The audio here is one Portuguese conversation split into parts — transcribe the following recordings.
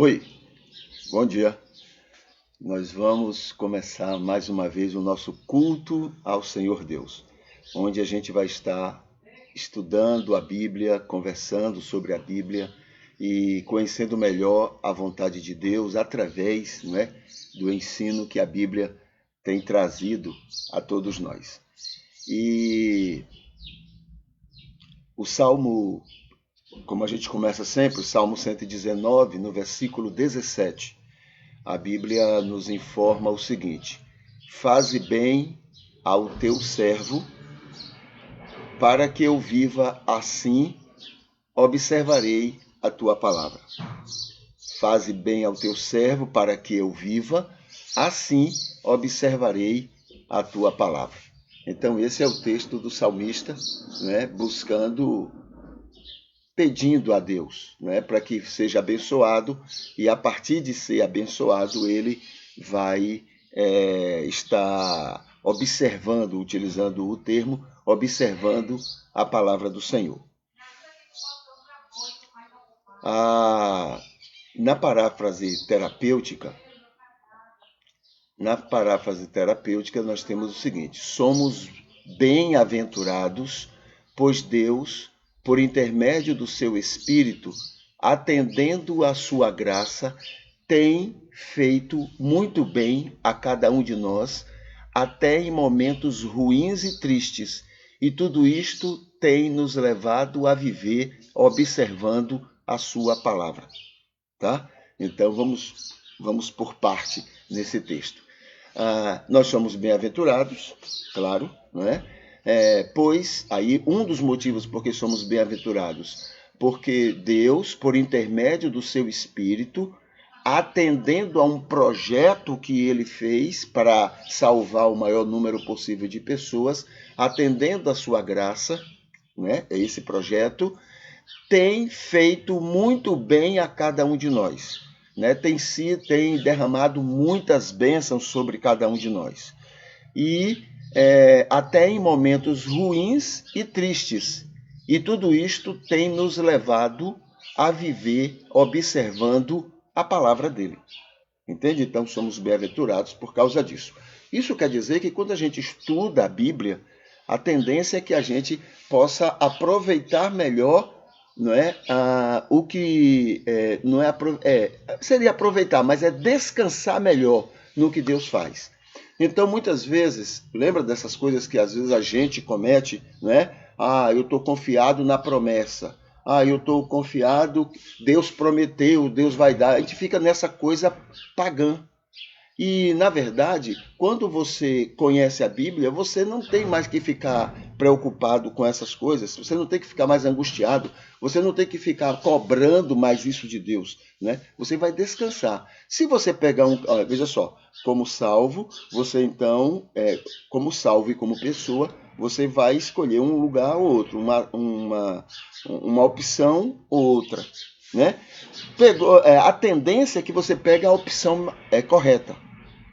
Oi, bom dia. Nós vamos começar mais uma vez o nosso culto ao Senhor Deus, onde a gente vai estar estudando a Bíblia, conversando sobre a Bíblia e conhecendo melhor a vontade de Deus através, do ensino que a Bíblia tem trazido a todos nós. E o Salmo, como a gente começa sempre, o Salmo 119, no versículo 17, a Bíblia nos informa o seguinte: faze bem ao teu servo, para que eu viva, assim observarei a tua palavra. Faze bem ao teu servo, para que eu viva, assim observarei a tua palavra. Então esse é o texto do salmista, pedindo a Deus, para que seja abençoado, e a partir de ser abençoado, ele vai estar observando, utilizando o termo, observando a palavra do Senhor. Na paráfrase terapêutica, nós temos o seguinte: somos bem-aventurados, pois Deus, por intermédio do seu Espírito, atendendo à sua graça, tem feito muito bem a cada um de nós, até em momentos ruins e tristes, e tudo isto tem nos levado a viver observando a sua palavra. Tá? Então vamos por parte nesse texto. Nós somos bem-aventurados, claro, não é? Pois aí um dos motivos por que somos bem-aventurados, porque Deus, por intermédio do seu Espírito, atendendo a um projeto que ele fez para salvar o maior número possível de pessoas, atendendo a sua graça, esse projeto tem feito muito bem a cada um de nós. Tem derramado muitas bênçãos sobre cada um de nós. E até em momentos ruins e tristes. E tudo isto tem nos levado a viver observando a palavra dele. Entende? Então somos bem-aventurados por causa disso. Isso quer dizer que quando a gente estuda a Bíblia, a tendência é que a gente possa aproveitar melhor, o que seria aproveitar, mas é descansar melhor no que Deus faz. Então, muitas vezes, lembra dessas coisas que às vezes a gente comete, eu estou confiado na promessa. Eu estou confiado, Deus prometeu, Deus vai dar. A gente fica nessa coisa pagã. E, na verdade, quando você conhece a Bíblia, você não tem mais que ficar preocupado com essas coisas, você não tem que ficar mais angustiado, você não tem que ficar cobrando mais isso de Deus, Você vai descansar. Se você pegar veja só, como salvo, você então, como salvo e como pessoa, você vai escolher um lugar ou outro, uma opção ou outra, a tendência é que você pegue a opção correta.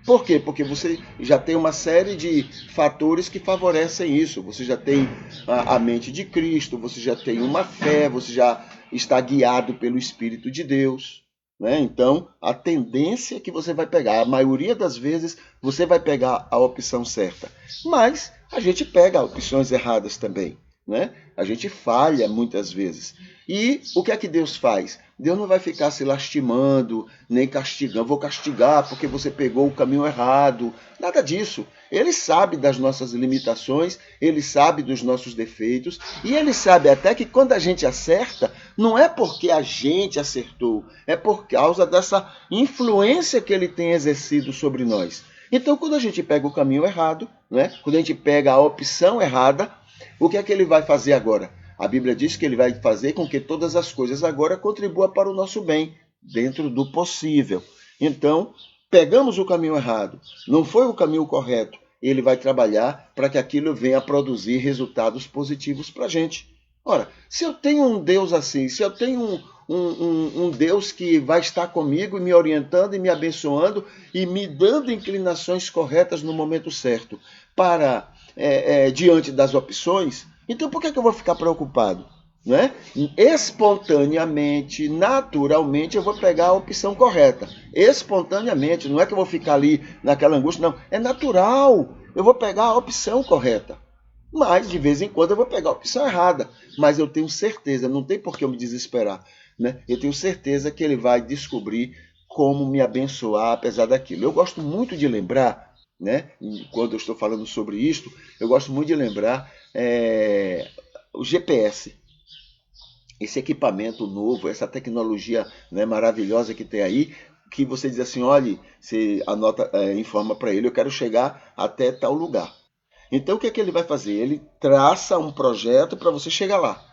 Por quê? Porque você já tem uma série de fatores que favorecem isso. Você já tem a mente de Cristo, você já tem uma fé, você já está guiado pelo Espírito de Deus. Então, a tendência é que você vai pegar. A maioria das vezes, você vai pegar a opção certa. Mas a gente pega opções erradas também. A gente falha muitas vezes. E o que é que Deus faz? Deus não vai ficar se lastimando, nem castigando. Vou castigar porque você pegou o caminho errado. Nada disso. Ele sabe das nossas limitações, ele sabe dos nossos defeitos, e ele sabe até que quando a gente acerta, não é porque a gente acertou, é por causa dessa influência que ele tem exercido sobre nós. Então, quando a gente pega o caminho errado, quando a gente pega a opção errada, o que é que ele vai fazer agora? A Bíblia diz que ele vai fazer com que todas as coisas agora contribuam para o nosso bem, dentro do possível. Então, pegamos o caminho errado, não foi o caminho correto, ele vai trabalhar para que aquilo venha a produzir resultados positivos para a gente. Ora, se eu tenho um Deus assim, se eu tenho um Deus que vai estar comigo, me orientando e me abençoando e me dando inclinações corretas no momento certo para diante das opções, então por que eu vou ficar preocupado? né? Espontaneamente, naturalmente, eu vou pegar a opção correta. Espontaneamente, não é que eu vou ficar ali naquela angústia, não. É natural, eu vou pegar a opção correta. Mas, de vez em quando, eu vou pegar a opção errada. Mas eu tenho certeza, não tem por que eu me desesperar, né? Eu tenho certeza que ele vai descobrir como me abençoar apesar daquilo. Eu gosto muito de lembrar, né? Quando eu estou falando sobre isto, eu gosto muito de lembrar o GPS. Esse equipamento novo, essa tecnologia, né, maravilhosa que tem aí, que você diz assim, olha, você anota, informa para ele, eu quero chegar até tal lugar. Então o que é que ele vai fazer? Ele traça um projeto para você chegar lá.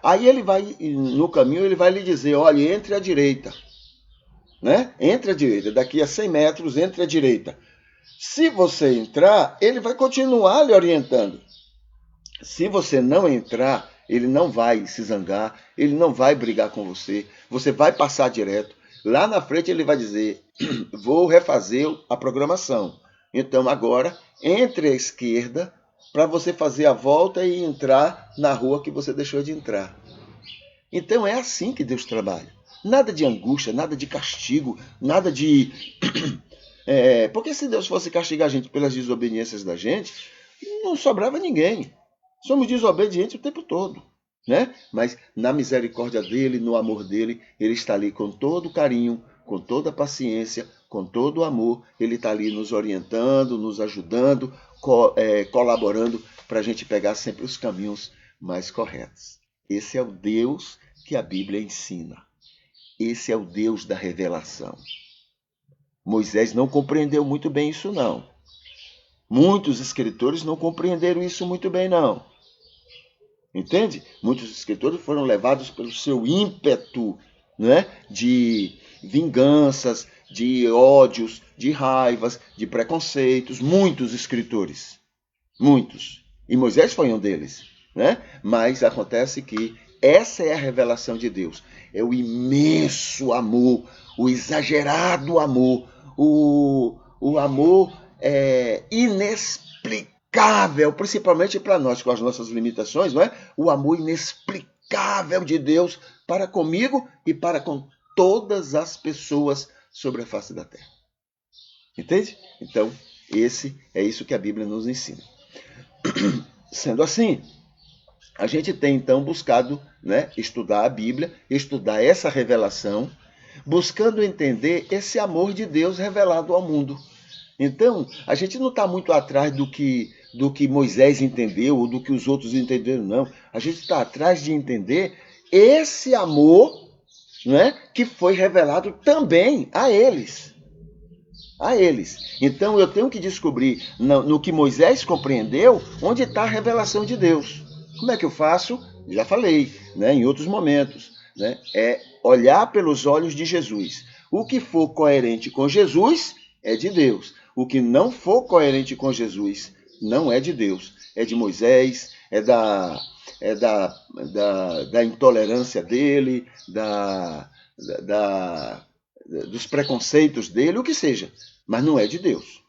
Aí ele vai, no caminho, ele vai lhe dizer, olha, entre à direita, né? Entre à direita, daqui a 100 metros, entre à direita. Se você entrar, ele vai continuar lhe orientando. Se você não entrar, ele não vai se zangar, ele não vai brigar com você, você vai passar direto. Lá na frente ele vai dizer, vou refazer a programação. Então agora, entre à esquerda, para você fazer a volta e entrar na rua que você deixou de entrar. Então é assim que Deus trabalha. Nada de angústia, nada de castigo, nada de... porque se Deus fosse castigar a gente pelas desobediências da gente, não sobrava ninguém. Somos desobedientes o tempo todo, né? Mas na misericórdia dele, no amor dele, ele está ali com todo carinho, com toda paciência, com todo amor. Ele está ali nos orientando, nos ajudando, colaborando para a gente pegar sempre os caminhos mais corretos. Esse é o Deus que a Bíblia ensina. Esse é o Deus da revelação. Moisés não compreendeu muito bem isso, não. Muitos escritores não compreenderam isso muito bem, não. Entende? Muitos escritores foram levados pelo seu ímpeto, né, de vinganças, de ódios, de raivas, de preconceitos. Muitos escritores. Muitos. E Moisés foi um deles, né? Mas acontece que essa é a revelação de Deus. É o imenso amor, o exagerado amor, o amor inexplicável, principalmente para nós, com as nossas limitações, não é? O amor inexplicável de Deus para comigo e para com todas as pessoas sobre a face da terra. Entende? Então, é isso que a Bíblia nos ensina. Sendo assim, a gente tem então buscado, né, estudar a Bíblia, estudar essa revelação, buscando entender esse amor de Deus revelado ao mundo. Então, a gente não está muito atrás do que Moisés entendeu ou do que os outros entenderam, não. A gente está atrás de entender esse amor, né, que foi revelado também a eles. A eles. Então eu tenho que descobrir no que Moisés compreendeu onde está a revelação de Deus. Como é que eu faço? Já falei, né, em outros momentos. Né? É olhar pelos olhos de Jesus. O que for coerente com Jesus é de Deus. O que não for coerente com Jesus não é de Deus. É de Moisés, é da intolerância dele, dos preconceitos dele, o que seja, mas não é de Deus,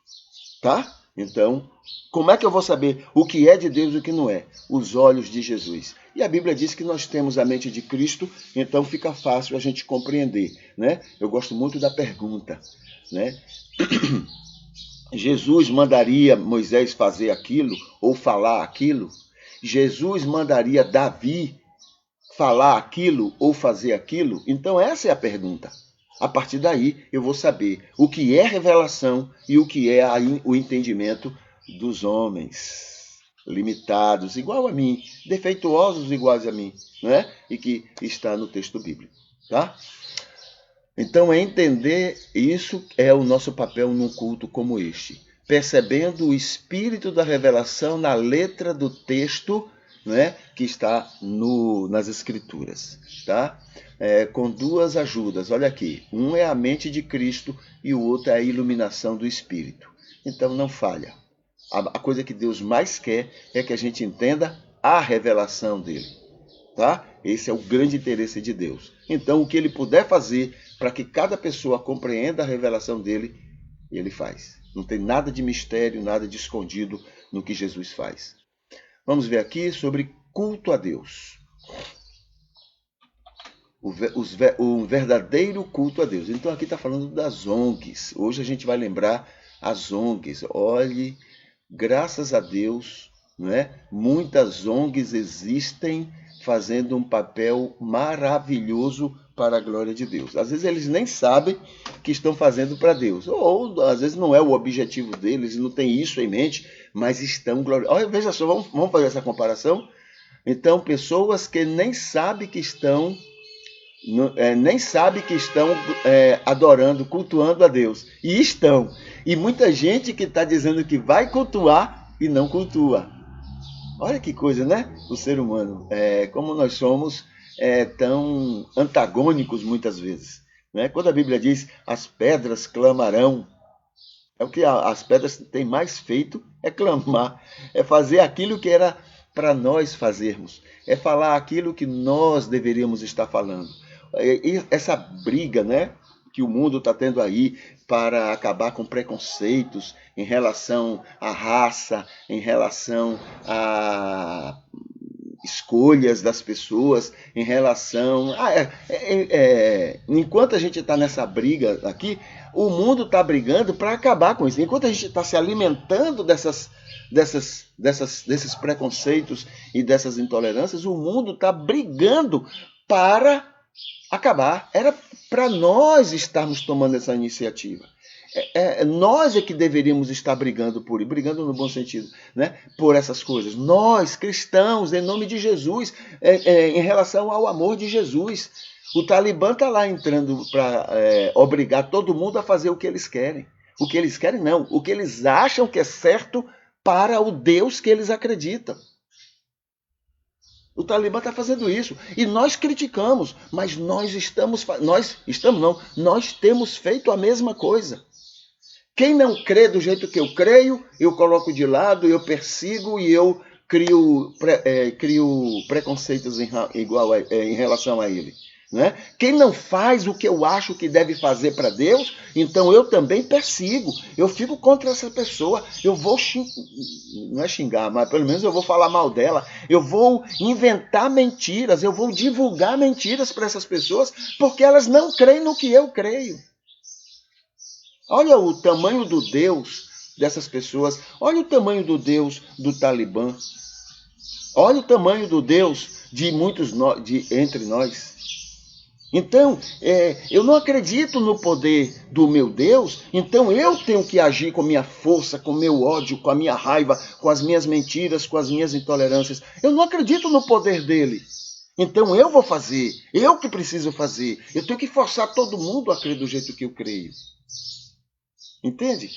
tá? Então, como é que eu vou saber o que é de Deus e o que não é? Os olhos de Jesus. E a Bíblia diz que nós temos a mente de Cristo, então fica fácil a gente compreender, né? Eu gosto muito da pergunta, né? Jesus mandaria Moisés fazer aquilo ou falar aquilo? Jesus mandaria Davi falar aquilo ou fazer aquilo? Então essa é a pergunta. A partir daí eu vou saber o que é revelação e o que é o entendimento dos homens limitados, igual a mim, defeituosos iguais a mim, né? E que está no texto bíblico, tá? Então entender isso é o nosso papel num culto como este, percebendo o espírito da revelação na letra do texto, né, que está nas Escrituras, tá? Com duas ajudas, olha aqui, um é a mente de Cristo e o outro é a iluminação do Espírito. Então não falha. A coisa que Deus mais quer é que a gente entenda a revelação dele, tá? Esse é o grande interesse de Deus. Então o que ele puder fazer para que cada pessoa compreenda a revelação dele, ele faz. Não tem nada de mistério, nada de escondido no que Jesus faz. Vamos ver aqui sobre culto a Deus. um verdadeiro culto a Deus. Então aqui está falando das ONGs. Hoje a gente vai lembrar as ONGs. Olhe, graças a Deus, não é? Muitas ONGs existem fazendo um papel maravilhoso para a glória de Deus. Às vezes eles nem sabem que estão fazendo para Deus. Ou às vezes não é o objetivo deles, não tem isso em mente, mas estão gloriosos. Olha, veja só, vamos fazer essa comparação? Então, pessoas que nem sabem que estão adorando, cultuando a Deus. E estão. E muita gente que está dizendo que vai cultuar e não cultua. Olha que coisa, né? O ser humano. Como nós somos tão antagônicos muitas vezes. Né? Quando a Bíblia diz, as pedras clamarão, é o que as pedras têm mais feito, é clamar. É fazer aquilo que era para nós fazermos. É falar aquilo que nós deveríamos estar falando. E essa briga, né, que o mundo está tendo aí para acabar com preconceitos em relação à raça, em relação a escolhas das pessoas, em relação... enquanto a gente está nessa briga aqui, o mundo está brigando para acabar com isso. Enquanto a gente está se alimentando desses preconceitos e dessas intolerâncias, o mundo está brigando para acabar. Era para nós estarmos tomando essa iniciativa. Nós é que deveríamos estar brigando no bom sentido, né? Por essas coisas. Nós, cristãos, em nome de Jesus, em relação ao amor de Jesus. O Talibã está lá entrando para obrigar todo mundo a fazer o que eles querem. O que eles querem não, o que eles acham que é certo para o Deus que eles acreditam. O Talibã está fazendo isso. E nós criticamos, mas nós temos feito a mesma coisa. Quem não crê do jeito que eu creio, eu coloco de lado, eu persigo e eu crio preconceitos em relação a ele. Né? Quem não faz o que eu acho que deve fazer para Deus, então eu também persigo. Eu fico contra essa pessoa. Eu vou não é xingar, mas pelo menos eu vou falar mal dela. Eu vou inventar mentiras, eu vou divulgar mentiras para essas pessoas, porque elas não creem no que eu creio. Olha o tamanho do Deus dessas pessoas. Olha o tamanho do Deus do Talibã. Olha o tamanho do Deus de muitos entre nós. Então, eu não acredito no poder do meu Deus, então eu tenho que agir com minha força, com meu ódio, com a minha raiva, com as minhas mentiras, com as minhas intolerâncias. Eu não acredito no poder dele. Então eu vou fazer, eu que preciso fazer. Eu tenho que forçar todo mundo a crer do jeito que eu creio. Entende?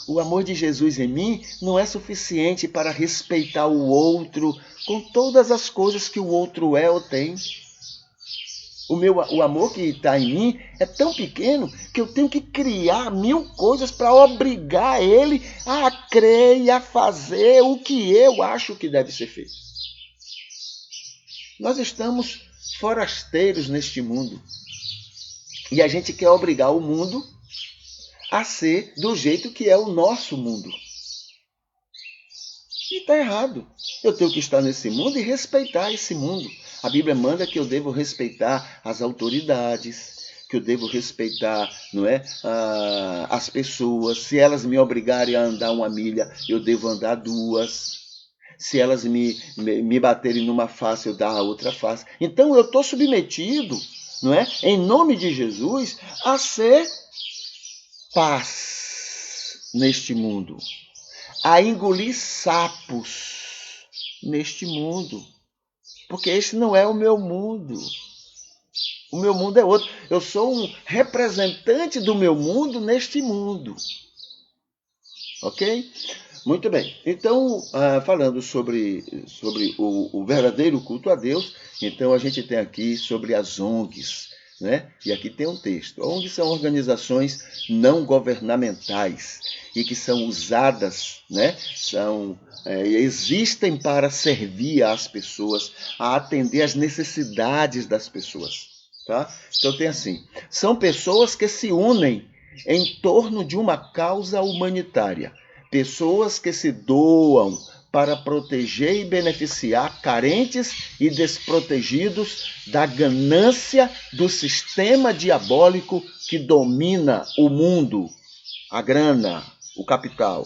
O amor de Jesus em mim não é suficiente para respeitar o outro com todas as coisas que o outro é ou tem. O amor que está em mim é tão pequeno que eu tenho que criar 1000 coisas para obrigar ele a crer e a fazer o que eu acho que deve ser feito. Nós estamos forasteiros neste mundo e a gente quer obrigar o mundo a ser do jeito que é o nosso mundo. E está errado. Eu tenho que estar nesse mundo e respeitar esse mundo. A Bíblia manda que eu devo respeitar as autoridades, que eu devo respeitar, não é, as pessoas. Se elas me obrigarem a andar 1 milha, eu devo andar 2. Se elas me baterem numa face, eu dar a outra face. Então eu estou submetido, não é, em nome de Jesus, a ser paz neste mundo, a engolir sapos neste mundo, porque esse não é o meu mundo. O meu mundo é outro. Eu sou um representante do meu mundo neste mundo. Ok? Muito bem. Então, falando sobre o verdadeiro culto a Deus, então a gente tem aqui sobre as ONGs. Né? E aqui tem um texto. ONGs são organizações não governamentais e que são usadas, né? Existem para servir às pessoas, a atender às necessidades das pessoas. Tá? Então tem assim, são pessoas que se unem em torno de uma causa humanitária, pessoas que se doam para proteger e beneficiar carentes e desprotegidos da ganância do sistema diabólico que domina o mundo, a grana, o capital.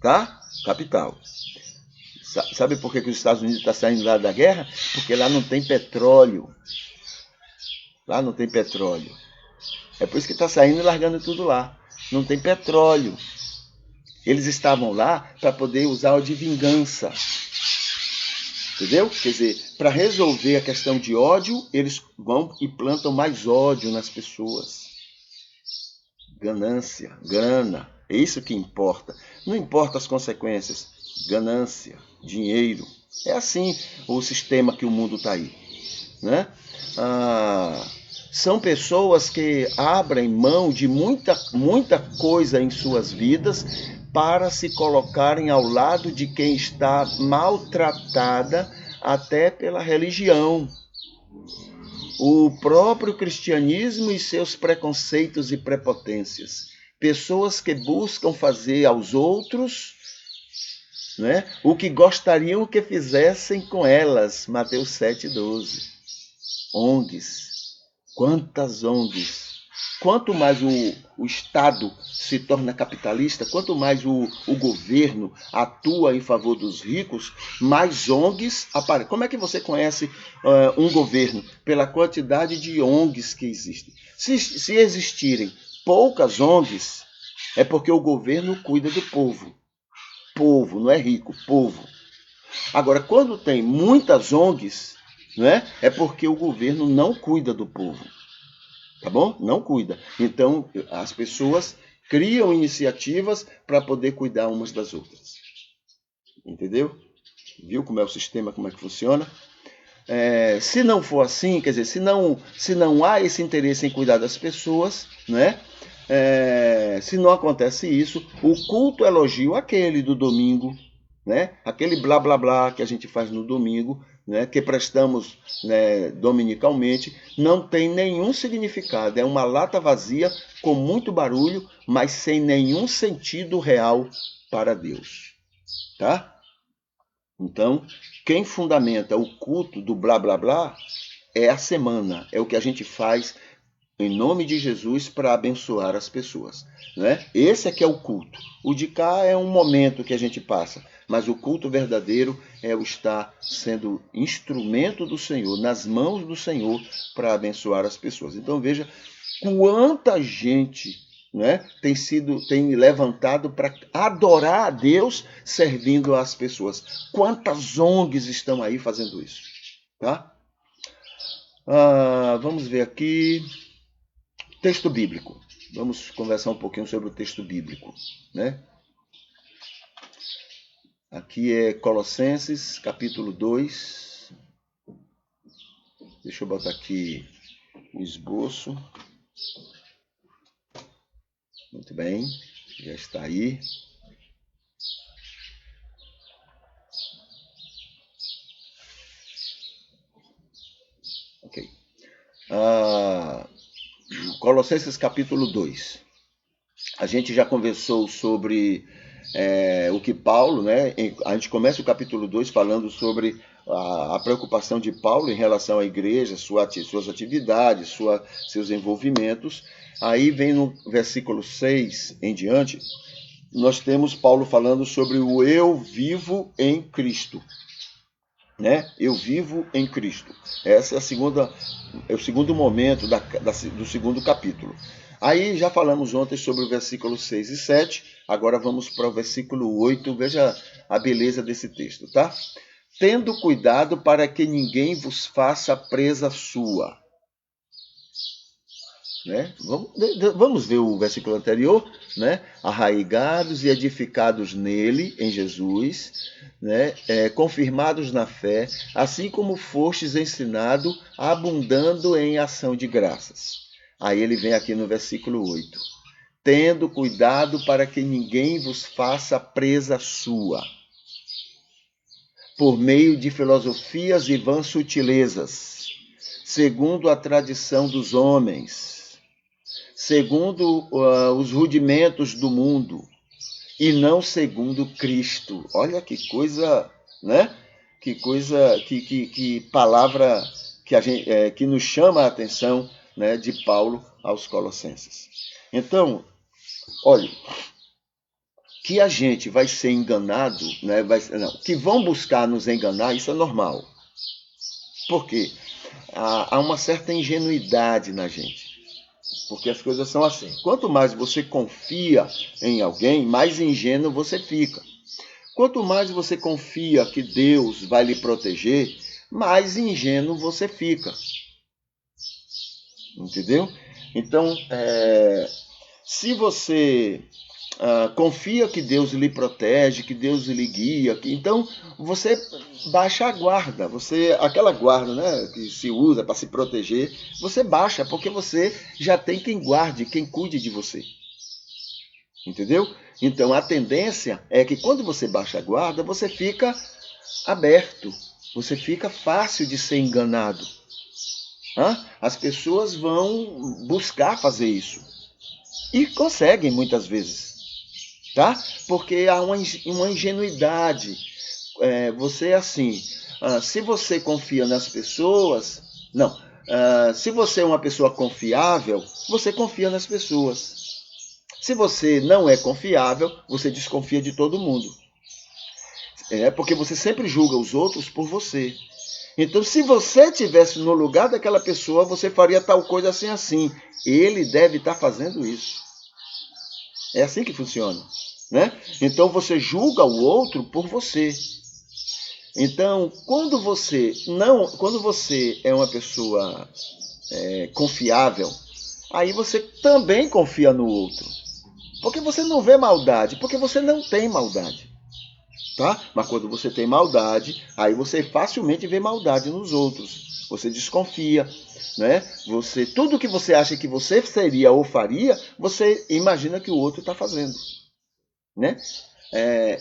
Tá? Capital. Sabe por que os Estados Unidos estão saindo lá da guerra? Porque lá não tem petróleo. Lá não tem petróleo. É por isso que está saindo e largando tudo lá. Não tem petróleo. Eles estavam lá para poder usar o de vingança. Entendeu? Quer dizer, para resolver a questão de ódio, eles vão e plantam mais ódio nas pessoas. Ganância, grana, é isso que importa. Não importa as consequências. Ganância, dinheiro. É assim o sistema que o mundo está aí. Né? São pessoas que abrem mão de muita coisa em suas vidas para se colocarem ao lado de quem está maltratada até pela religião. O próprio cristianismo e seus preconceitos e prepotências. Pessoas que buscam fazer aos outros, né, o que gostariam que fizessem com elas. Mateus 7,12. ONGs. Quantas ONGs? Quanto mais o Estado se torna capitalista, quanto mais o governo atua em favor dos ricos, mais ONGs aparecem. Como é que você conhece um governo? Pela quantidade de ONGs que existem. Se existirem poucas ONGs, é porque o governo cuida do povo. Povo, não é rico, povo. Agora, quando tem muitas ONGs, né, é porque o governo não cuida do povo. Tá bom? Não cuida. Então, as pessoas criam iniciativas para poder cuidar umas das outras. Entendeu? Viu como é o sistema, como é que funciona? Se não for assim, quer dizer, se não há esse interesse em cuidar das pessoas, né? Se não acontece isso, o culto elogio, aquele do domingo, né? Aquele blá blá blá que a gente faz no domingo, né, que prestamos, né, dominicalmente, não tem nenhum significado. É uma lata vazia com muito barulho, mas sem nenhum sentido real para Deus. Tá? Então, quem fundamenta o culto do blá blá blá é a semana, é o que a gente faz em nome de Jesus para abençoar as pessoas. Né? Esse é que é o culto. O de cá é um momento que a gente passa, mas o culto verdadeiro é o estar sendo instrumento do Senhor, nas mãos do Senhor, para abençoar as pessoas. Então veja quanta gente, né, tem levantado para adorar a Deus servindo às pessoas. Quantas ONGs estão aí fazendo isso? Tá? Vamos ver aqui. Texto bíblico. Vamos conversar um pouquinho sobre o texto bíblico, né? Aqui é Colossenses, capítulo 2. Deixa eu botar aqui o esboço. Muito bem, já está aí. Ok. Colossenses, capítulo 2. A gente já conversou sobre o que Paulo, né? A gente começa o capítulo 2 falando sobre a preocupação de Paulo em relação à igreja, suas atividades, seus envolvimentos. Aí vem no versículo 6 em diante, nós temos Paulo falando sobre o eu vivo em Cristo. Né? Eu vivo em Cristo. Essa é o segundo momento do segundo capítulo. Aí já falamos ontem sobre o versículo 6 e 7, agora vamos para o versículo 8, veja a beleza desse texto, tá? Tendo cuidado para que ninguém vos faça presa sua. Né? Vamos ver o versículo anterior, né? Arraigados e edificados nele, em Jesus, né? Confirmados na fé, assim como fostes ensinado, abundando em ação de graças. Aí ele vem aqui no versículo 8. Tendo cuidado para que ninguém vos faça presa sua, por meio de filosofias e vãs sutilezas, segundo a tradição dos homens, segundo os rudimentos do mundo, e não segundo Cristo. Olha que coisa, né? Que coisa, que palavra que nos chama a atenção, né, de Paulo aos Colossenses. Então, olha, que a gente vai ser enganado, né? Que vão buscar nos enganar, isso é normal. Por quê? Há uma certa ingenuidade na gente. Porque as coisas são assim. Quanto mais você confia em alguém, mais ingênuo você fica. Quanto mais você confia que Deus vai lhe proteger, mais ingênuo você fica. Entendeu? Então, se você confia que Deus lhe protege, que Deus lhe guia, então você baixa a guarda. Aquela guarda, né, que se usa para se proteger, você baixa, porque você já tem quem guarde, quem cuide de você. Entendeu? Então a tendência é que quando você baixa a guarda, você fica aberto, você fica fácil de ser enganado. As pessoas vão buscar fazer isso. E conseguem muitas vezes. Tá? Porque há uma ingenuidade. Você assim, se você confia nas pessoas, não. Se você é uma pessoa confiável, você confia nas pessoas. Se você não é confiável, você desconfia de todo mundo. Porque você sempre julga os outros por você. Então, se você estivesse no lugar daquela pessoa, você faria tal coisa assim, assim. Ele deve estar fazendo isso. É assim que funciona. Né? Então você julga o outro por você. Então, quando você é uma pessoa confiável, aí você também confia no outro. Porque você não vê maldade, porque você não tem maldade. Tá? Mas quando você tem maldade, aí você facilmente vê maldade nos outros. Você desconfia. Né? Tudo que você acha que você seria ou faria, você imagina que o outro está fazendo. Né?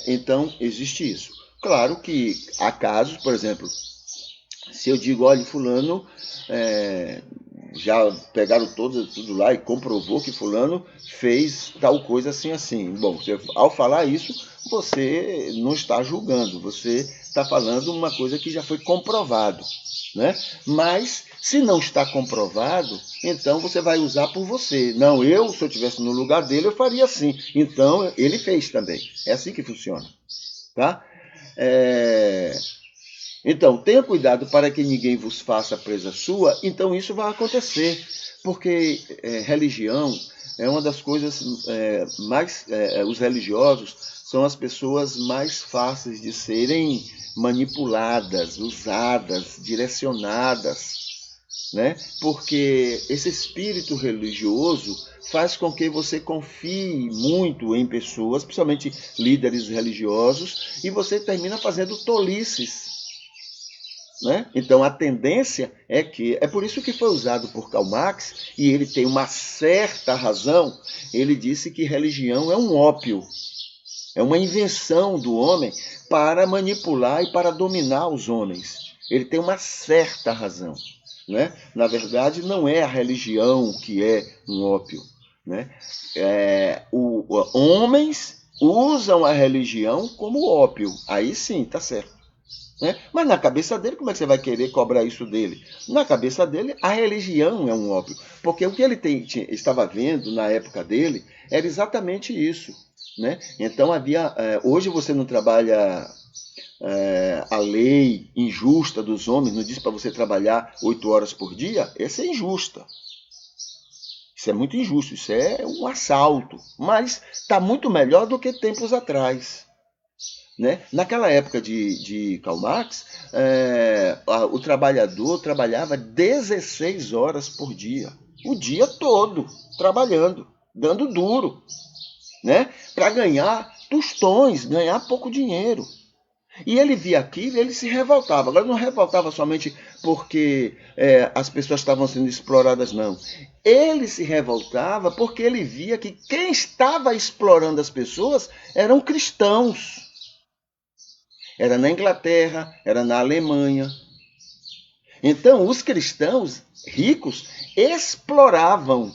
Então, existe isso. Claro que há casos, por exemplo, se eu digo, olha, fulano, já pegaram tudo lá e comprovou que fulano fez tal coisa assim, assim. Bom, ao falar isso, você não está julgando, você está falando uma coisa que já foi comprovado. Né? Mas, se não está comprovado, então você vai usar por você. Não, se eu estivesse no lugar dele, eu faria assim. Então, ele fez também. É assim que funciona. Tá? Então, tenha cuidado para que ninguém vos faça presa sua. Então, isso vai acontecer. Porque religião é uma das coisas mais... os religiosos são as pessoas mais fáceis de serem manipuladas, usadas, direcionadas, né? Porque esse espírito religioso faz com que você confie muito em pessoas, principalmente líderes religiosos, e você termina fazendo tolices. Né? Então a tendência é por isso que foi usado por Karl Marx, e ele tem uma certa razão. Ele disse que religião é um ópio. É uma invenção do homem para manipular e para dominar os homens. Ele tem uma certa razão. Né? Na verdade, não é a religião que é um ópio. Né? Homens usam a religião como ópio. Aí sim, está certo. Né? Mas na cabeça dele, como é que você vai querer cobrar isso dele? Na cabeça dele, a religião é um ópio. Porque o que ele estava vendo na época dele era exatamente isso. Né? Então hoje você não trabalha a lei injusta dos homens, não diz para você trabalhar 8 horas por dia. Essa é injusta. Isso é muito injusto, isso é um assalto. Mas está muito melhor do que tempos atrás. Né? Naquela época de Karl Marx, o trabalhador trabalhava 16 horas por dia. O dia todo trabalhando, dando duro. Né? Para ganhar tostões, ganhar pouco dinheiro. E ele via aquilo e ele se revoltava. Agora não revoltava somente porque as pessoas estavam sendo exploradas, não. Ele se revoltava porque ele via que quem estava explorando as pessoas eram cristãos. Era na Inglaterra, era na Alemanha. Então, os cristãos ricos exploravam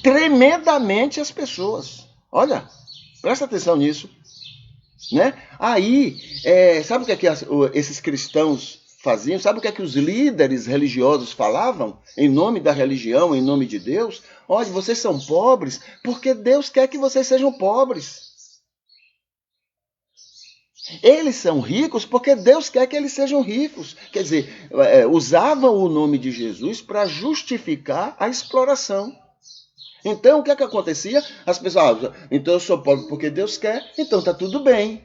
tremendamente as pessoas. Olha, Presta atenção nisso. Né? Aí, sabe o que é que esses cristãos faziam? Sabe o que é que os líderes religiosos falavam? Em nome da religião, em nome de Deus? Olha, vocês são pobres porque Deus quer que vocês sejam pobres. Eles são ricos porque Deus quer que eles sejam ricos. Quer dizer, usavam o nome de Jesus para justificar a exploração. Então, o que é que acontecia? As pessoas, então eu sou pobre porque Deus quer, então está tudo bem.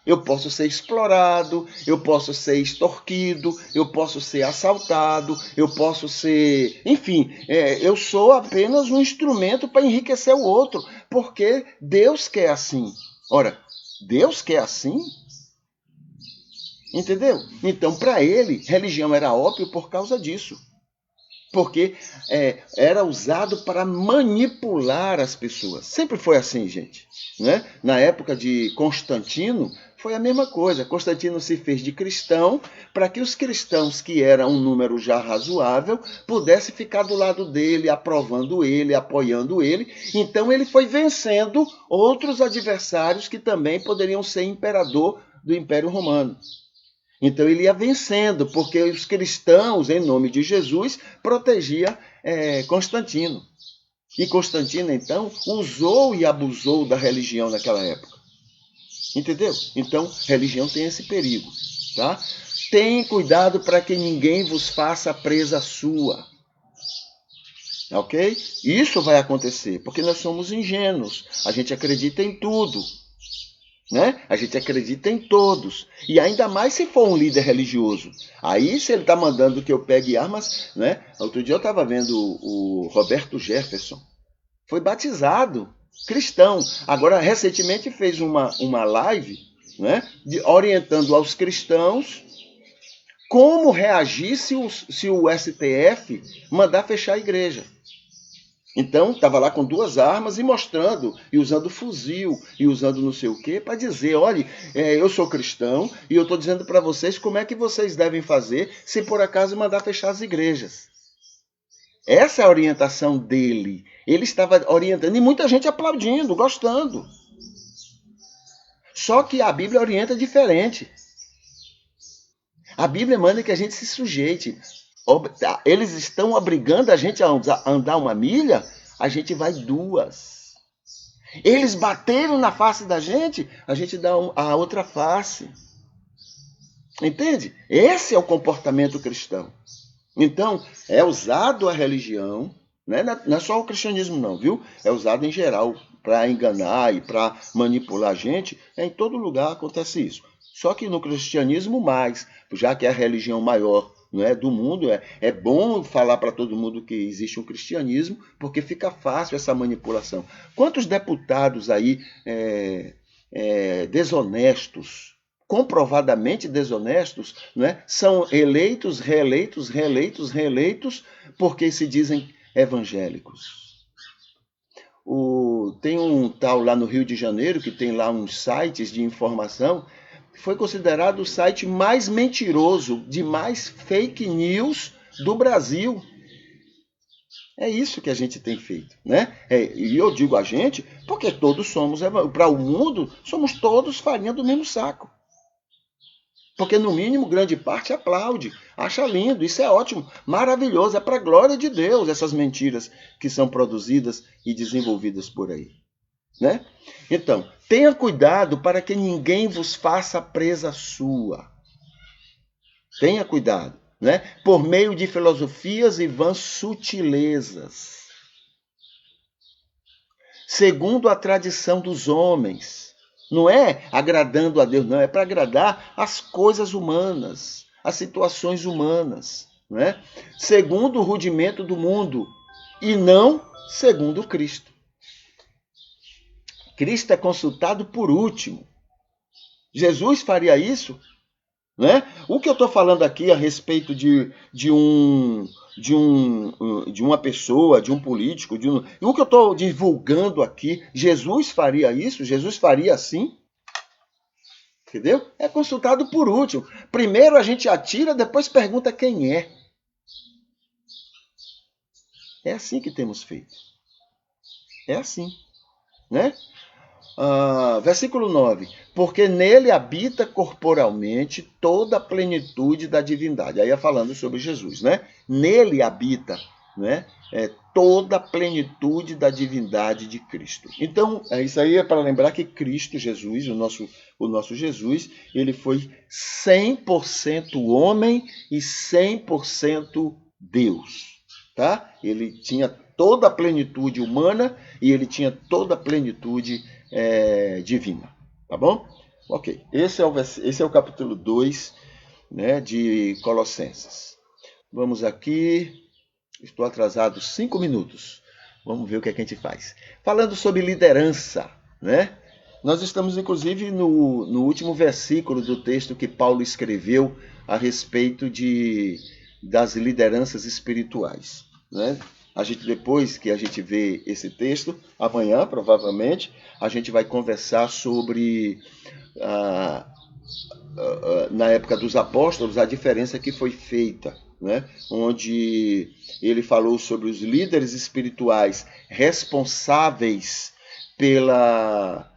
Eu posso ser explorado, eu posso ser extorquido, eu posso ser assaltado, eu posso ser... Enfim, eu sou apenas um instrumento para enriquecer o outro, porque Deus quer assim. Ora, Deus quer assim? Entendeu? Então, para ele, religião era ópio por causa disso. Porque era usado para manipular as pessoas. Sempre foi assim, gente. Né? Na época de Constantino, foi a mesma coisa. Constantino se fez de cristão para que os cristãos, que eram um número já razoável, pudessem ficar do lado dele, aprovando ele, apoiando ele. Então ele foi vencendo outros adversários que também poderiam ser imperador do Império Romano. Então ele ia vencendo, porque os cristãos, em nome de Jesus, protegia Constantino. E Constantino, então, usou e abusou da religião naquela época. Entendeu? Então, religião tem esse perigo. Tá? Tenha cuidado para que ninguém vos faça presa sua. Ok? Isso vai acontecer, porque nós somos ingênuos. A gente acredita em tudo. Né? A gente acredita em todos. E ainda mais se for um líder religioso. Aí, se ele está mandando que eu pegue armas... Né? Outro dia eu estava vendo o Roberto Jefferson. Foi batizado, cristão. Agora, recentemente fez uma live, né? Orientando aos cristãos como reagir se o STF mandar fechar a igreja. Então, estava lá com 2 armas e mostrando, e usando fuzil, e usando não sei o quê, para dizer, olha, eu sou cristão, e eu estou dizendo para vocês como é que vocês devem fazer se por acaso mandar fechar as igrejas. Essa é a orientação dele. Ele estava orientando, e muita gente aplaudindo, gostando. Só que a Bíblia orienta diferente. A Bíblia manda que a gente se sujeite. Eles estão obrigando a gente a andar 1 milha, a gente vai 2. Eles bateram na face da gente, a gente dá a outra face. Entende? Esse é o comportamento cristão. Então, é usado a religião, né? Não é só o cristianismo não, viu? É usado em geral para enganar e para manipular a gente. Em todo lugar acontece isso. Só que no cristianismo mais, já que é a religião maior, né, do mundo, é bom falar para todo mundo que existe um cristianismo, porque fica fácil essa manipulação. Quantos deputados aí desonestos, comprovadamente desonestos, né, são eleitos, reeleitos, porque se dizem evangélicos? Tem um tal lá no Rio de Janeiro, que tem lá uns sites de informação, foi considerado o site mais mentiroso, de mais fake news do Brasil. É isso que a gente tem feito, né? E eu digo a gente, porque todos somos, para o mundo, somos todos farinha do mesmo saco. Porque, no mínimo, grande parte aplaude, acha lindo, isso é ótimo, maravilhoso, é para a glória de Deus essas mentiras que são produzidas e desenvolvidas por aí. Né? Então, tenha cuidado para que ninguém vos faça presa sua. Tenha cuidado, né? Por meio de filosofias e vãs sutilezas, segundo a tradição dos homens. Não é agradando a Deus, não, é para agradar as coisas humanas, as situações humanas, né? Segundo o rudimento do mundo e não segundo Cristo. Cristo é consultado por último. Jesus faria isso? Né? O que eu estou falando aqui a respeito de uma pessoa, de um político, o que eu estou divulgando aqui, Jesus faria isso? Jesus faria assim? Entendeu? É consultado por último. Primeiro a gente atira, depois pergunta quem é. É assim que temos feito. É assim, né? Versículo 9. Porque nele habita corporalmente toda a plenitude da divindade. Aí é falando sobre Jesus, né? Nele habita, né? Toda a plenitude da divindade de Cristo. Então, isso aí é para lembrar que Cristo Jesus, o nosso Jesus, ele foi 100% homem e 100% Deus. Tá? Ele tinha toda a plenitude humana e ele tinha toda a plenitude divina. Tá bom? Ok. Esse é o capítulo 2, né, de Colossenses. Vamos aqui. Estou atrasado 5 minutos. Vamos ver o que a gente faz. Falando sobre liderança, né? Nós estamos, inclusive, no último versículo do texto que Paulo escreveu a respeito das lideranças espirituais, né? Depois que a gente vê esse texto, amanhã, provavelmente, a gente vai conversar sobre, na época dos apóstolos, a diferença que foi feita, né? Onde ele falou sobre os líderes espirituais responsáveis pela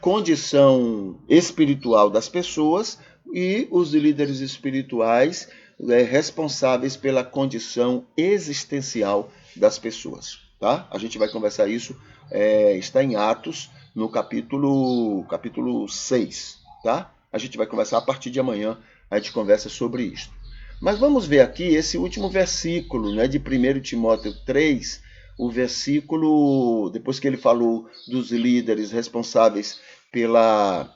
condição espiritual das pessoas e os líderes espirituais responsáveis pela condição existencial das pessoas. Tá? A gente vai conversar isso, está em Atos, no capítulo 6. Tá? A gente vai conversar a partir de amanhã, a gente conversa sobre isso. Mas vamos ver aqui esse último versículo, né, de 1 Timóteo 3, o versículo, depois que ele falou dos líderes responsáveis pela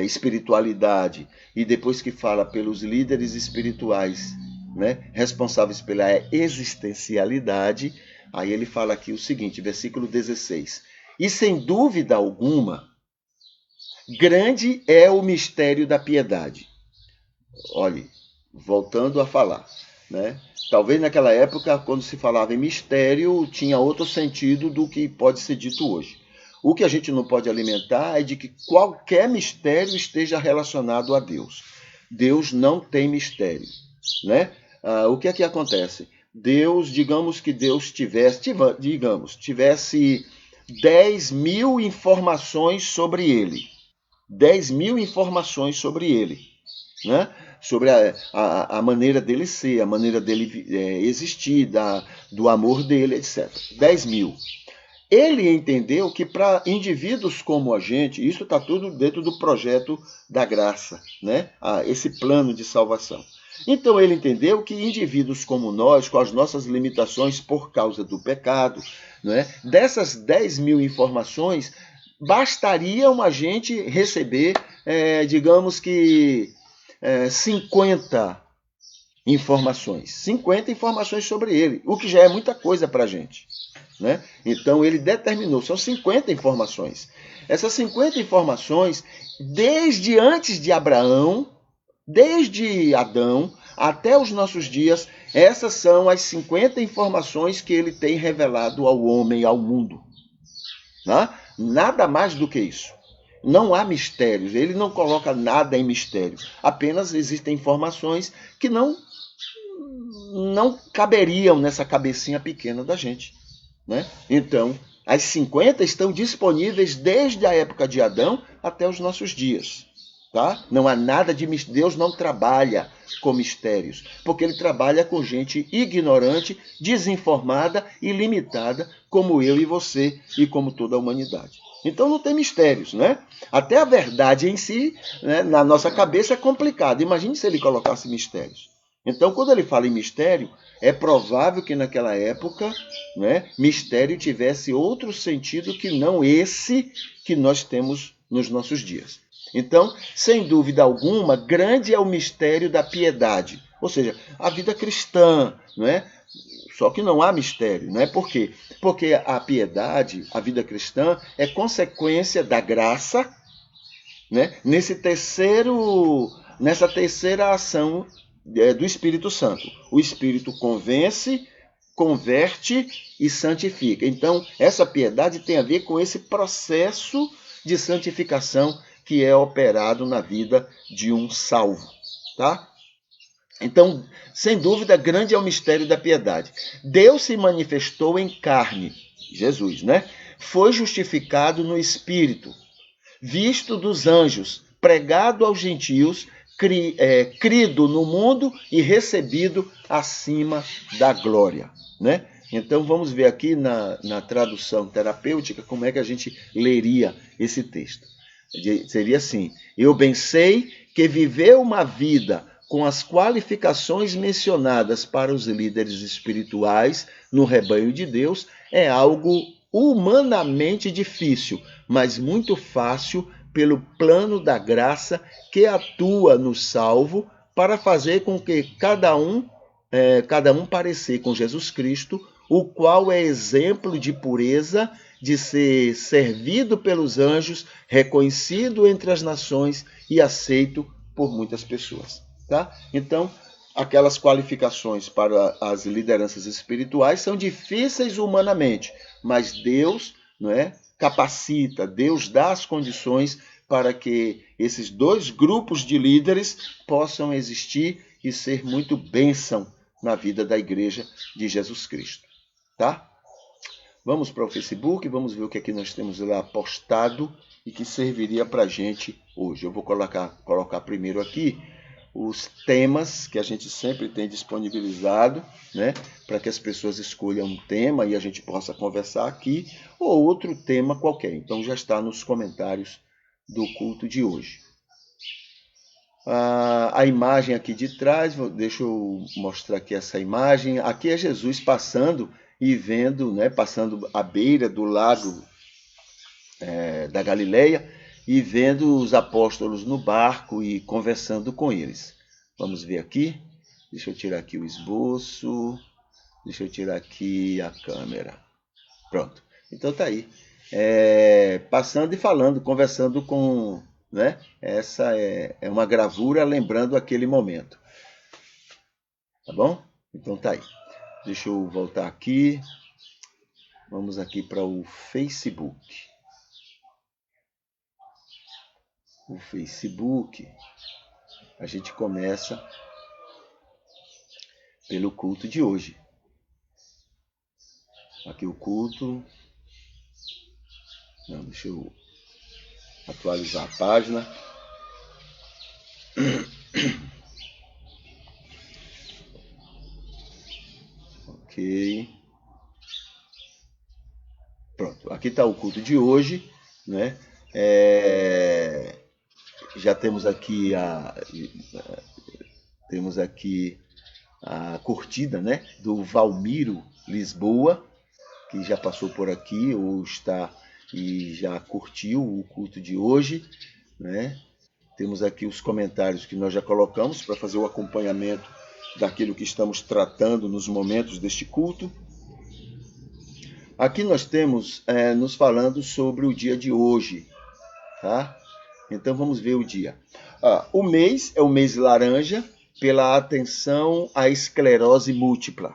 espiritualidade, e depois que fala pelos líderes espirituais, né, responsáveis pela existencialidade, aí ele fala aqui o seguinte, versículo 16. E sem dúvida alguma, grande é o mistério da piedade. Olhe, voltando a falar, né? Talvez naquela época, quando se falava em mistério, tinha outro sentido do que pode ser dito hoje. O que a gente não pode alimentar é de que qualquer mistério esteja relacionado a Deus. Deus não tem mistério, né? O que é que acontece? Digamos que Deus tivesse 10 mil informações sobre ele. 10 mil informações sobre ele, né? Sobre a maneira dele ser, a maneira dele existir, do amor dele, etc. 10 mil. Ele entendeu que para indivíduos como a gente, isso está tudo dentro do projeto da graça, né? Esse plano de salvação. Então ele entendeu que indivíduos como nós, com as nossas limitações por causa do pecado, né? Dessas 10 mil informações, bastaria uma gente receber, digamos que, 50 informações. 50 informações sobre ele, o que já é muita coisa para a gente, né? Então ele determinou, são 50 informações. Essas 50 informações, desde antes de Abraão, desde Adão até os nossos dias, essas são as 50 informações que ele tem revelado ao homem, ao mundo, né? Nada mais do que isso. Não há mistérios, ele não coloca nada em mistério. Apenas existem informações que não caberiam nessa cabecinha pequena da gente, né? Então, as 50 estão disponíveis desde a época de Adão até os nossos dias. Tá? Não há nada de mistério. Deus não trabalha com mistérios, porque ele trabalha com gente ignorante, desinformada e limitada, como eu e você e como toda a humanidade. Então não tem mistérios, né? Até a verdade em si, né, na nossa cabeça é complicado. Imagine se ele colocasse mistérios. Então, quando ele fala em mistério, é provável que naquela época, né, mistério tivesse outro sentido que não esse que nós temos nos nossos dias. Então, sem dúvida alguma, grande é o mistério da piedade, ou seja, a vida cristã, não é? Só que não há mistério, não é? Por quê? Porque a piedade, a vida cristã, é consequência da graça, né? Nessa terceira ação do Espírito Santo. O Espírito convence, converte e santifica. Então, essa piedade tem a ver com esse processo de santificação que é operado na vida de um salvo, tá? Então, sem dúvida, grande é o mistério da piedade. Deus se manifestou em carne, Jesus, né? foi justificado no Espírito, visto dos anjos, pregado aos gentios, crido no mundo e recebido acima da glória, né? Então vamos ver aqui na tradução terapêutica como é que a gente leria esse texto. Seria assim: eu bem sei que viver uma vida com as qualificações mencionadas para os líderes espirituais no rebanho de Deus é algo humanamente difícil, mas muito fácil pelo plano da graça que atua no salvo para fazer com que cada um parecer com Jesus Cristo, o qual é exemplo de pureza, de ser servido pelos anjos, reconhecido entre as nações e aceito por muitas pessoas. Tá? Então, aquelas qualificações para as lideranças espirituais são difíceis humanamente, mas Deus, não é, capacita, Deus dá as condições para que esses dois grupos de líderes possam existir e ser muito bênção na vida da igreja de Jesus Cristo. Tá? Vamos para o Facebook, vamos ver o que aqui nós temos lá postado e que serviria para a gente hoje. Eu vou colocar primeiro aqui os temas que a gente sempre tem disponibilizado, né, para que as pessoas escolham um tema e a gente possa conversar aqui, ou outro tema qualquer. Então já está nos comentários do culto de hoje. A imagem aqui de trás, deixa eu mostrar aqui essa imagem. Aqui é Jesus passando e vendo, né, passando à beira do lago da Galileia e vendo os apóstolos no barco e conversando com eles. Vamos ver aqui. Deixa eu tirar aqui o esboço. Deixa eu tirar aqui a câmera. Pronto. Então tá aí. Passando e falando, conversando com... né? Essa é uma gravura lembrando aquele momento. Tá bom? Então tá aí. Deixa eu voltar aqui. Vamos aqui para o Facebook. O Facebook, a gente começa pelo culto de hoje. Aqui o culto. Não, deixa eu atualizar a página. Ok. Pronto, aqui está o culto de hoje, né? Já temos aqui a curtida, né, do Valmiro Lisboa, que já passou por aqui ou está e já curtiu o culto de hoje, né? Temos aqui os comentários que nós já colocamos para fazer o acompanhamento daquilo que estamos tratando nos momentos deste culto. Aqui nós temos nos falando sobre o dia de hoje, tá? Então vamos ver o dia. O mês é o mês laranja pela atenção à esclerose múltipla,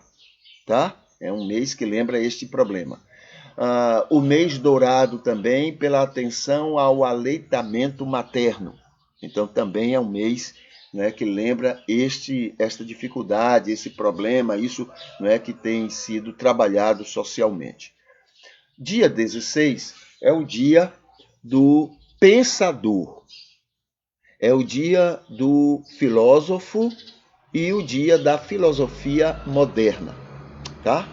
tá? É um mês que lembra este problema. O mês dourado também pela atenção ao aleitamento materno. Então também é um mês, né, que lembra esta dificuldade, esse problema, isso, né, que tem sido trabalhado socialmente. Dia 16 é o dia do pensador. É o dia do filósofo e o dia da filosofia moderna, tá?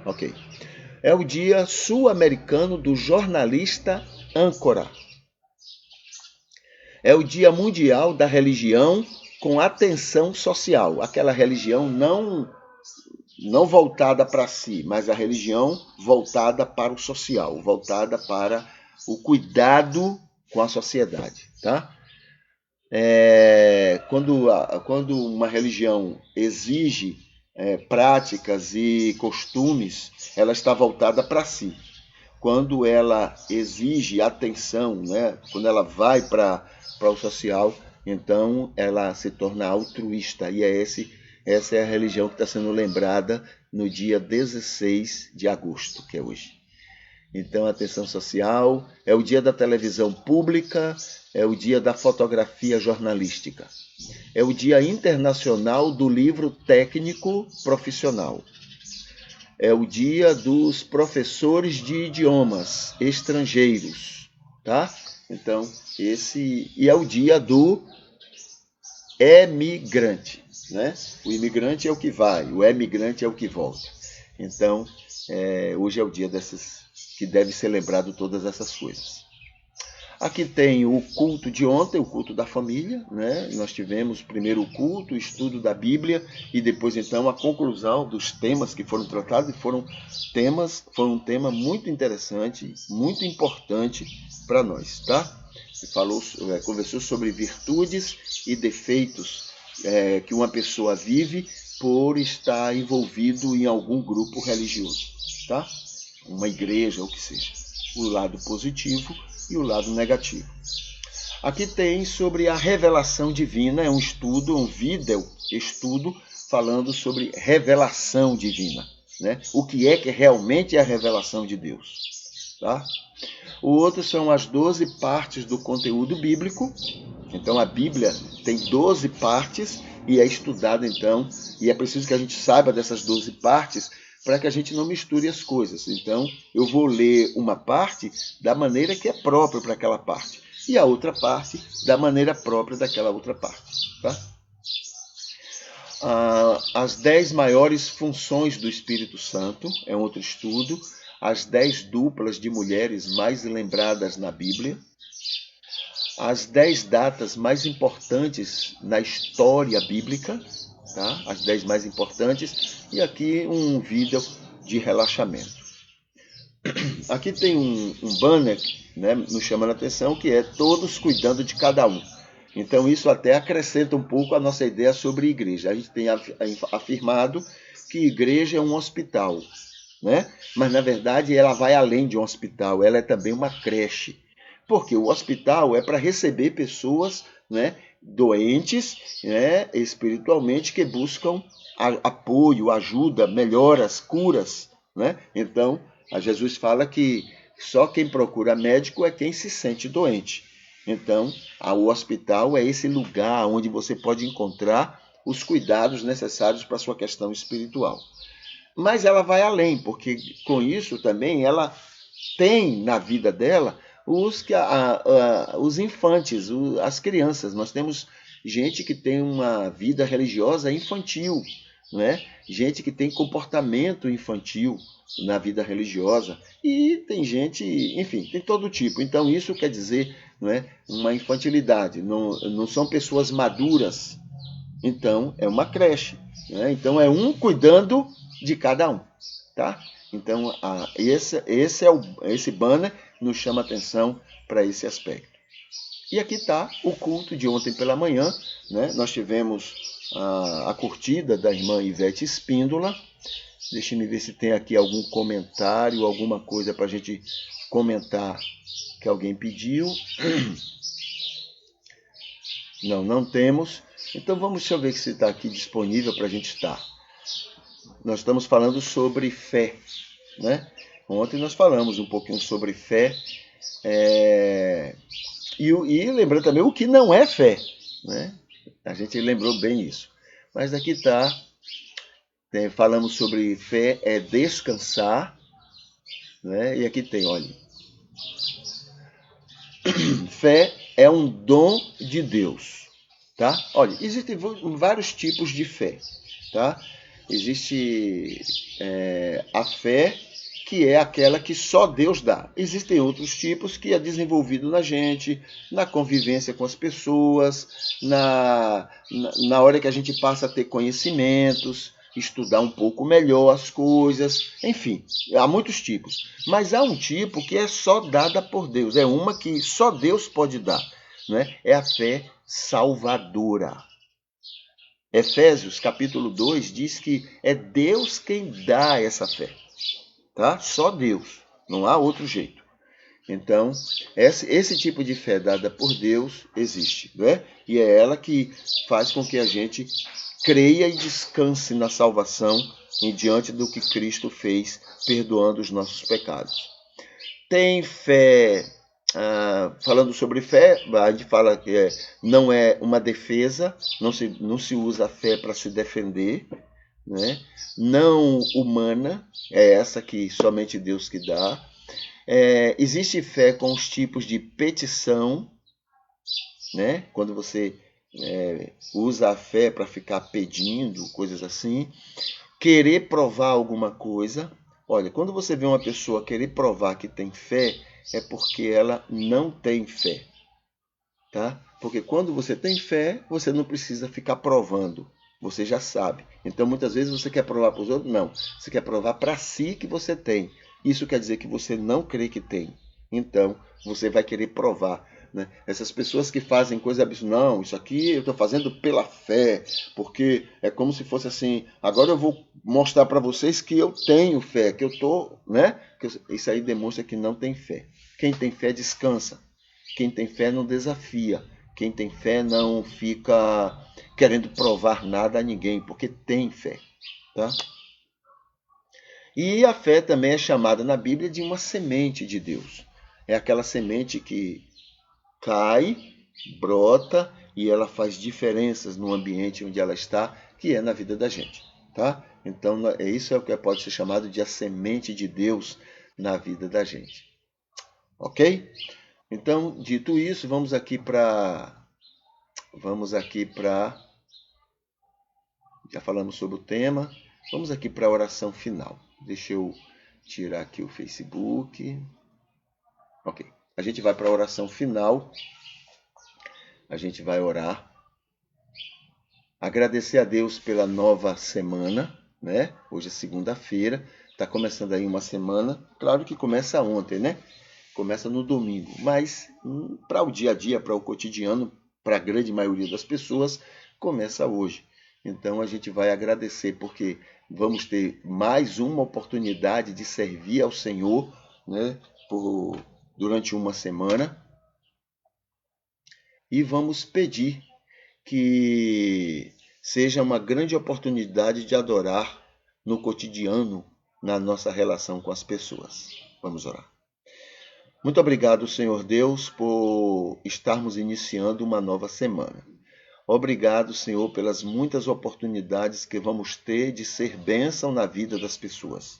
Ok. É o dia sul-americano do jornalista âncora. É o dia mundial da religião com atenção social. Aquela religião não voltada para si, mas a religião voltada para o social, voltada para o cuidado com a sociedade, tá? Quando uma religião exige práticas e costumes, ela está voltada para si. Quando ela exige atenção, né? Quando ela vai para o social, então ela se torna altruísta. E essa é a religião que está sendo lembrada no dia 16 de agosto, que é hoje. Então, atenção social, é o dia da televisão pública, é o dia da fotografia jornalística. É o dia internacional do livro técnico profissional. é o dia dos professores de idiomas estrangeiros, tá? Então, e é o dia do emigrante, né? O imigrante é o que vai, o emigrante é o que volta. Então, hoje é o dia que deve ser lembrado todas essas coisas. Aqui tem o culto de ontem, o culto da família, né? Nós tivemos primeiro o culto, o estudo da Bíblia e depois então a conclusão dos temas que foram tratados e foi um tema muito interessante, muito importante para nós, tá? Conversou sobre virtudes e defeitos que uma pessoa vive por estar envolvido em algum grupo religioso, tá? Uma igreja, ou o que seja. O lado positivo e o lado negativo. Aqui tem sobre a revelação divina, é um estudo, um vídeo estudo falando sobre revelação divina, né? O que realmente é a revelação de Deus, tá? O outro são as 12 partes do conteúdo bíblico. Então a Bíblia tem 12 partes e é estudada então, e é preciso que a gente saiba dessas 12 partes para que a gente não misture as coisas. Então, eu vou ler uma parte da maneira que é própria para aquela parte, e a outra parte da maneira própria daquela outra parte. Tá? As 10 maiores funções do Espírito Santo é um outro estudo. As 10 duplas de mulheres mais lembradas na Bíblia. As 10 datas mais importantes na história bíblica. Tá? As 10 mais importantes, e aqui um vídeo de relaxamento. Aqui tem um banner, né, nos chamando a atenção, que é todos cuidando de cada um. Então isso até acrescenta um pouco a nossa ideia sobre igreja. A gente tem afirmado que igreja é um hospital, né? Mas na verdade ela vai além de um hospital, ela é também uma creche. Porque o hospital é para receber pessoas, né, doentes, né, espiritualmente, que buscam apoio, ajuda, melhoras, curas, né? Então, a Jesus fala que só quem procura médico é quem se sente doente. Então, o hospital é esse lugar onde você pode encontrar os cuidados necessários para a sua questão espiritual. Mas ela vai além, porque com isso também ela tem na vida dela os infantes, as crianças. Nós temos gente que tem uma vida religiosa infantil, né? Gente que tem comportamento infantil na vida religiosa, e tem gente, enfim, tem todo tipo. Então isso quer dizer, não é, uma infantilidade, não são pessoas maduras. Então é uma creche, né? Então é um cuidando de cada um, tá? Então esse banner nos chama atenção para esse aspecto. E aqui está o culto de ontem pela manhã, né? Nós tivemos a curtida da irmã Ivete Espíndola. Deixa eu ver se tem aqui algum comentário, alguma coisa para a gente comentar que alguém pediu. Não temos. Então deixa eu ver se está aqui disponível para a gente estar. Nós estamos falando sobre fé, né? Ontem nós falamos um pouquinho sobre fé, e lembrando também o que não é fé, né? A gente lembrou bem isso. Mas aqui está, falamos sobre fé é descansar, né? E aqui tem, olha, fé é um dom de Deus, tá? Olha, existem vários tipos de fé, tá? Existe a fé que é aquela que só Deus dá. Existem outros tipos que é desenvolvido na gente, na convivência com as pessoas, na hora que a gente passa a ter conhecimentos, estudar um pouco melhor as coisas, enfim, há muitos tipos. Mas há um tipo que é só dada por Deus, é uma que só Deus pode dar, né? É a fé salvadora. Efésios capítulo 2 diz que é Deus quem dá essa fé, tá? Só Deus, não há outro jeito. Então, esse tipo de fé dada por Deus existe, né? E é ela que faz com que a gente creia e descanse na salvação e diante do que Cristo fez, perdoando os nossos pecados. Tem fé, falando sobre fé, a gente fala que não é uma defesa, não se usa a fé para se defender, né? Não humana, é essa que somente Deus que dá. Existe fé com os tipos de petição, né? Quando você usa a fé para ficar pedindo, coisas assim. Querer provar alguma coisa. Olha, quando você vê uma pessoa querer provar que tem fé, é porque ela não tem fé, tá? Porque quando você tem fé, você não precisa ficar provando. Você já sabe. Então, muitas vezes você quer provar para os outros? Não. Você quer provar para si que você tem. Isso quer dizer que você não crê que tem. Então, você vai querer provar. Né? Essas pessoas que fazem coisa absurda, não, isso aqui eu estou fazendo pela fé, porque é como se fosse assim, agora eu vou mostrar para vocês que eu tenho fé, que eu estou, né? Isso aí demonstra que não tem fé. Quem tem fé descansa. Quem tem fé não desafia. Quem tem fé não fica querendo provar nada a ninguém, porque tem fé. Tá? E a fé também é chamada na Bíblia de uma semente de Deus. É aquela semente que cai, brota e ela faz diferenças no ambiente onde ela está, que é na vida da gente. Tá? Então, isso é o que pode ser chamado de a semente de Deus na vida da gente. Ok? Então, dito isso, vamos aqui para já falamos sobre o tema. Vamos aqui para a oração final. Deixa eu tirar aqui o Facebook. OK. A gente vai para a oração final. A gente vai orar. Agradecer a Deus pela nova semana, né? Hoje é segunda-feira, está começando aí uma semana. Claro que começa ontem, né? Começa no domingo, mas para o dia a dia, para o cotidiano, para a grande maioria das pessoas, começa hoje. Então a gente vai agradecer porque vamos ter mais uma oportunidade de servir ao Senhor, né, durante uma semana. E vamos pedir que seja uma grande oportunidade de adorar no cotidiano, na nossa relação com as pessoas. Vamos orar. Muito obrigado, Senhor Deus, por estarmos iniciando uma nova semana. Obrigado, Senhor, pelas muitas oportunidades que vamos ter de ser bênção na vida das pessoas.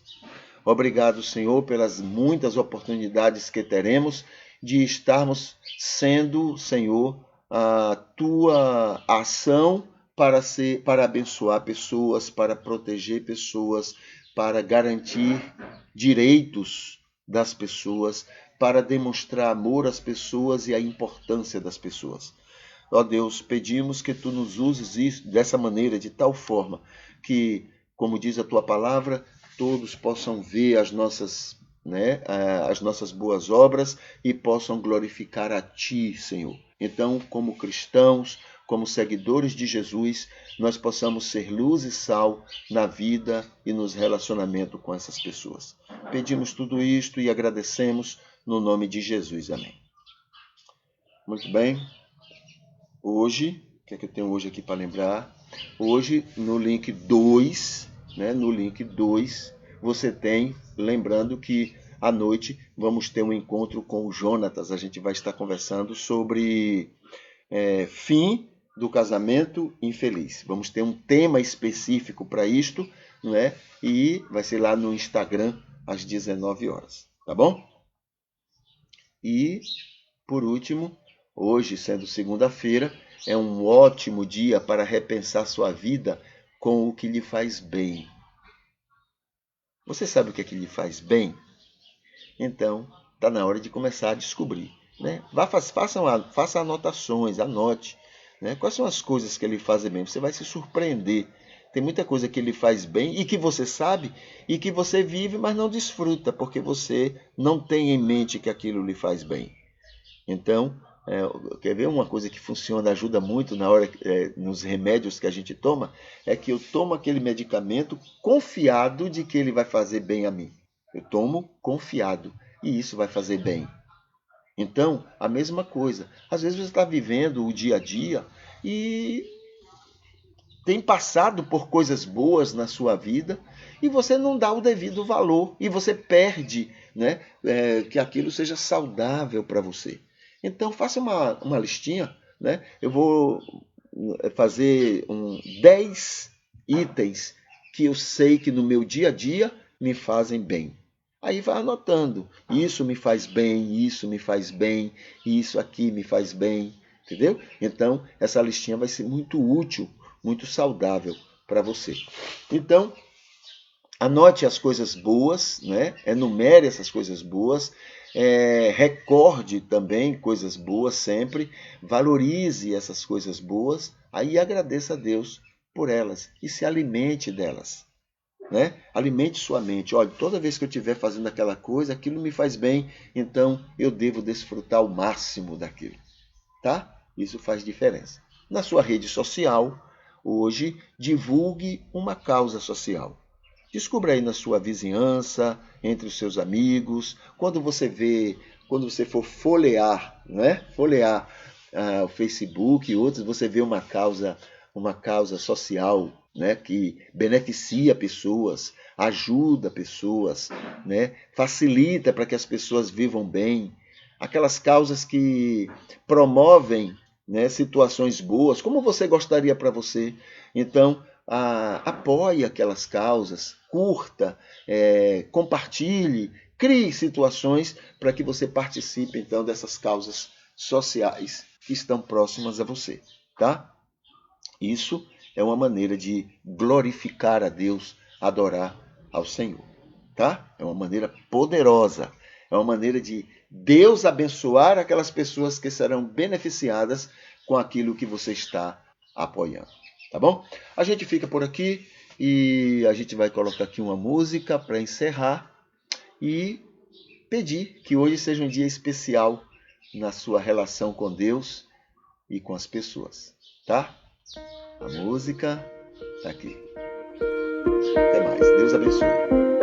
Obrigado, Senhor, pelas muitas oportunidades que teremos de estarmos sendo, Senhor, a tua ação para abençoar pessoas, para proteger pessoas, para garantir direitos das pessoas, para demonstrar amor às pessoas e a importância das pessoas. Ó Deus, pedimos que tu nos uses dessa maneira, de tal forma que, como diz a tua palavra, todos possam ver as nossas boas obras e possam glorificar a ti, Senhor. Então, como cristãos, como seguidores de Jesus, nós possamos ser luz e sal na vida e nos relacionamentos com essas pessoas. Pedimos tudo isto e agradecemos no nome de Jesus. Amém. Muito bem. Hoje, o que é que eu tenho hoje aqui para lembrar? Hoje, no link 2, você tem, lembrando que à noite vamos ter um encontro com o Jonatas. A gente vai estar conversando sobre fim do casamento infeliz. Vamos ter um tema específico para isto, não é? E vai ser lá no Instagram às 19 horas, tá bom? E, por último, hoje, sendo segunda-feira, é um ótimo dia para repensar sua vida com o que lhe faz bem. Você sabe o que é que lhe faz bem? Então, está na hora de começar a descobrir. Né? Faça anotações, anote. Né? Quais são as coisas que ele faz bem? Você vai se surpreender. Tem muita coisa que ele faz bem e que você sabe e que você vive, mas não desfruta, porque você não tem em mente que aquilo lhe faz bem. Então, quer ver uma coisa que funciona, ajuda muito na hora, nos remédios que a gente toma, é que eu tomo aquele medicamento confiado de que ele vai fazer bem a mim. Eu tomo confiado e isso vai fazer bem. Então, a mesma coisa. Às vezes você está vivendo o dia a dia e tem passado por coisas boas na sua vida e você não dá o devido valor e você perde, né, que aquilo seja saudável para você. Então, faça uma listinha. Né? Eu vou fazer 10 itens que eu sei que no meu dia a dia me fazem bem. Aí vai anotando. Isso me faz bem, isso me faz bem, isso aqui me faz bem. Entendeu? Então, essa listinha vai ser muito útil, muito saudável para você. Então, anote as coisas boas, né? Enumere essas coisas boas, recorde também coisas boas sempre, valorize essas coisas boas, aí agradeça a Deus por elas e se alimente delas. Né? Alimente sua mente. Olha, toda vez que eu estiver fazendo aquela coisa, aquilo me faz bem, então eu devo desfrutar o máximo daquilo. Tá? Isso faz diferença. Na sua rede social, hoje, divulgue uma causa social. Descubra aí na sua vizinhança, entre os seus amigos, quando você for folhear, né? Folhear o Facebook e outros, você vê uma causa social, né? Que beneficia pessoas, ajuda pessoas, né? Facilita para que as pessoas vivam bem. Aquelas causas que promovem, né, situações boas, como você gostaria para você. Então, apoie aquelas causas, curta, compartilhe, crie situações para que você participe então dessas causas sociais que estão próximas a você, tá? Isso é uma maneira de glorificar a Deus, adorar ao Senhor, tá? É uma maneira poderosa, é uma maneira de Deus abençoar aquelas pessoas que serão beneficiadas com aquilo que você está apoiando. Tá bom? A gente fica por aqui e a gente vai colocar aqui uma música para encerrar e pedir que hoje seja um dia especial na sua relação com Deus e com as pessoas, tá? A música está aqui. Até mais. Deus abençoe.